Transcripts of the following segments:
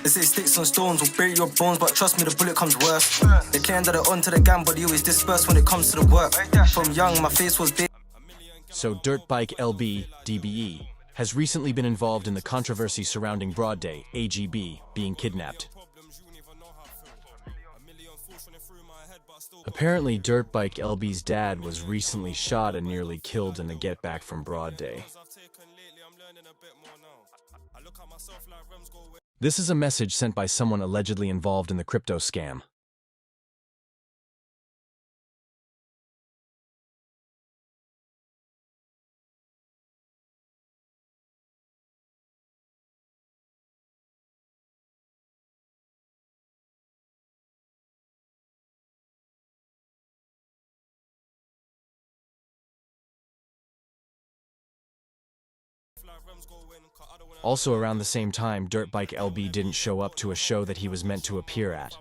They say sticks and stones will break your bones, but trust me, the bullet comes worse. They claim that they're onto the gang, but they always disperse when it comes to the work. From young, my face was big. So Dirtbike LB, DBE, has recently been involved in the controversy surrounding Broad Day, AGB, being kidnapped. Apparently, Dirtbike LB's dad was recently shot and nearly killed in the get back from Broad Day. This is a message sent by someone allegedly involved in the crypto scam. Also around the same time, Dirtbike LB didn't show up to a show that he was meant to appear at.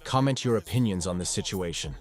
Comment your opinions on this situation.